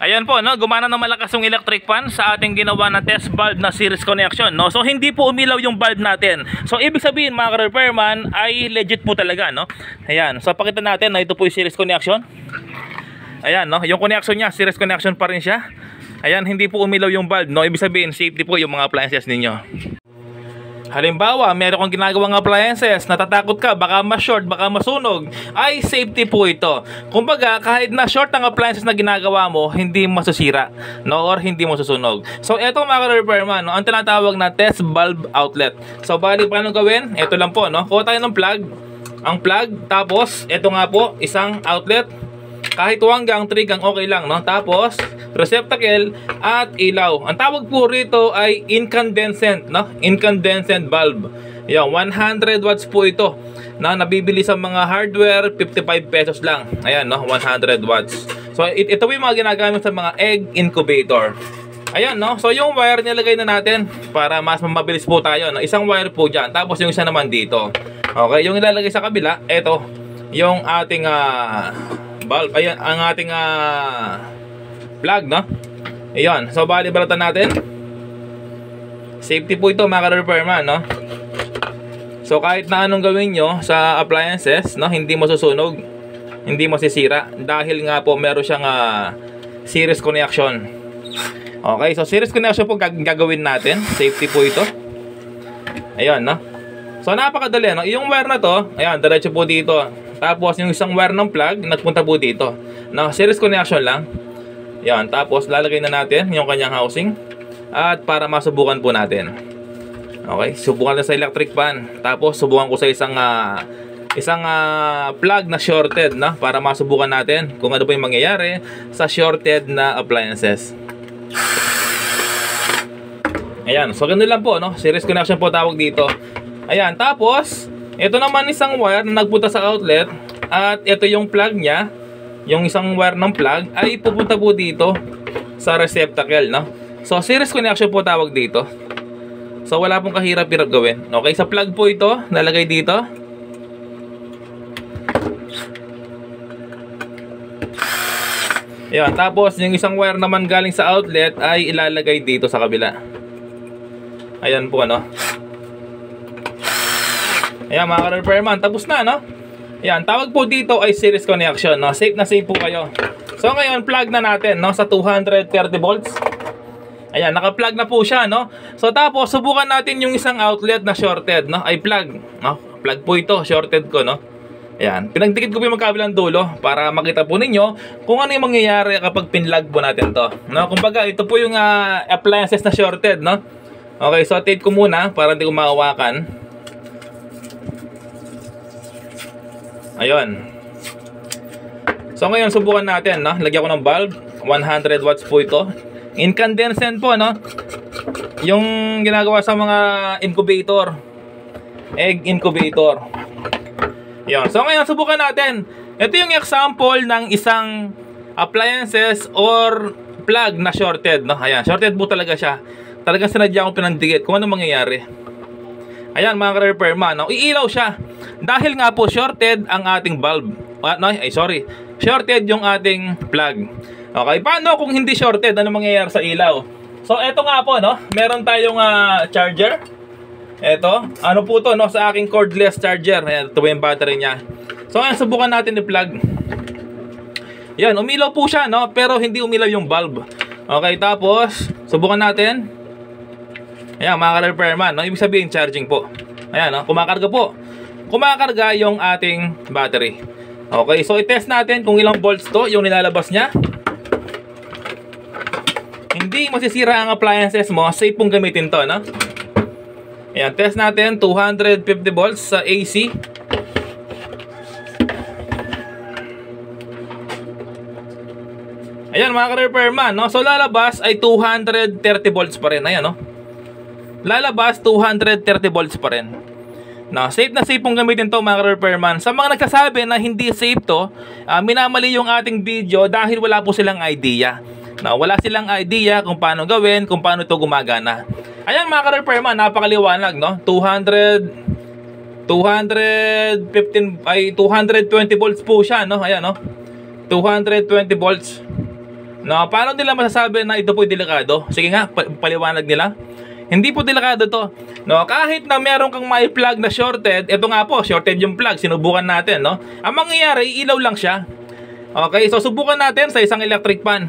Ayan po, no, gumana ng malakas yung electric fan sa ating ginawa na test valve na series connection, no. So hindi po umilaw yung valve natin. So ibig sabihin mga ka-repairman ay legit po talaga, no. Ayan, so pakita natin na ito po yung series connection. Ayan, no, yung connection niya, series connection pa rin siya. Ayan, hindi po umilaw yung valve, no. Ibig sabihin safety po yung mga appliances ninyo. Halimbawa, meron kang ginagawang appliances, natatakot ka, baka ma-short, baka masunog, ay safety po ito. Kumbaga, kahit na short ang appliances na ginagawa mo, hindi masisira, no, or hindi masusunog. So, eto mga ka-repairman, no, ang tinatawag na test valve outlet. So, bali, paano gawin? Ito lang po, no, kuha tayo ng plug, ang plug, tapos, eto nga po, isang outlet, kahit 1 hanggang 3 gang okay lang, no? Tapos receptacle at ilaw. Ang tawag po rito ay incandescent, no? Incandescent valve. Yan, 100 watts po ito. Na nabibili sa mga hardware, 55 pesos lang. Ayan, no? 100 watts. So ito po yung mga ginagamit sa mga egg incubator. Ayan, no? So yung wire nilagay na natin para mas mabilis po tayo, no? Isang wire po dyan. Tapos yung isa naman dito. Okay, yung ilalagay sa kabila, ito yung ating valve. Ayan, ang ating plug, no? Ayan, so bali balatan natin. Safety po ito mga ka-repairman, no? So kahit na anong gawin nyo sa appliances, no, hindi masusunog, hindi masisira dahil nga po meron siyang series connection. Okay, so series connection po gagawin natin. Safety po ito. Ayan, no? So napakadali, no? Yung wire na to, ayan, diretso po dito. Tapos yung isang wire ng plug nagpunta po dito. No, series connection lang. Yan, tapos lalagay na natin yung kanyang housing at para masubukan po natin. Okay, subukan na sa electric fan. Tapos subukan ko sa isang plug na shorted, na para masubukan natin kung ano pa yung mangyayari sa shorted na appliances. Ayan, so ganun lang po, no? Series connection po tawag dito. Ayan, tapos ito naman isang wire na nagpunta sa outlet at ito yung plug niya. Yung isang wire ng plug ay pupunta po dito sa receptacle, no? So series connection po tawag dito. So wala pong kahirap-hirap gawin. Okay, sa plug po ito, nalagay dito. Ayan, tapos yung isang wire naman galing sa outlet ay ilalagay dito sa kabila. Ayan po, no? Ayan mga ka-repairman, tapos na, no? Ayan, tawag po dito ay series connection, no? Safe na safe po kayo. So ngayon, plug na natin, no? Sa 230 volts. Ayan, naka-plug na po siya, no? So tapos, subukan natin yung isang outlet na shorted, no? Ay plug, no? Plug po ito, shorted ko, no? Ayan, pinagdikit ko po yung magkabilang dulo para makita po ninyo kung ano yung mangyayari kapag pinlug po natin to, no? Kumbaga, ito po yung appliances na shorted, no? Okay, so tape ko muna para hindi ko mahawakan. Ayun. So ngayon subukan natin, no? Lagyan ko ng bulb, 100 watts po ito. Incandescent po, no? Yung ginagawa sa mga incubator, egg incubator. Ayun. So ngayon subukan natin. Ito yung example ng isang appliances or plug na shorted, no? Ayan, shorted po talaga siya. Talagang sinadya akong pinandikit kung ano mangyayari. Ayan mga ka-repairman, no? Iilaw siya dahil nga po shorted ang ating bulb. Shorted yung ating plug. Okay, paano kung hindi shorted? Ano mangyayari sa ilaw? So eto nga po, no? Meron tayong charger. Eto, ano po to, no? Sa aking cordless charger. Ayan, ito yung battery niya. So ayan, subukan natin i-plug. Yan, umilaw po siya, no? Pero hindi umilaw yung bulb. Okay, tapos subukan natin. Ayan, mga ka-repairman, no? Ibig sabihin charging po. Ayan, no? Kumakarga po. Kumakarga yung ating battery. Okay, so i-test natin kung ilang volts to yung nilalabas niya. Hindi masisira ang appliances mo. Safe pong gamitin to, no? Ayan, test natin 250 volts sa AC. Ayan mga ka-repairman, no? So lalabas ay 230 volts pa rin. Ayan, no? Lalabas 230 volts pa rin. No, safe na safe pong gamitin to mga ka-repairman. Sa mga nagsasabi na hindi safe to, minamali yung ating video dahil wala po silang idea. No, wala silang idea kung paano gawin, kung paano ito gumagana. Ayan mga ka-repairman, napakaliwanag, no? 220 volts po siya, no? Ayan, no? 220 volts. No, paano nila masasabi na ito po delikado? Sige nga, paliwanag nila. Hindi po delikado to. No, kahit na meron kang may plug na shorted, ito nga po, shorted yung plug, sinubukan natin, no? Ang mangyayari, ilaw lang siya. Okay, so subukan natin sa isang electric pan.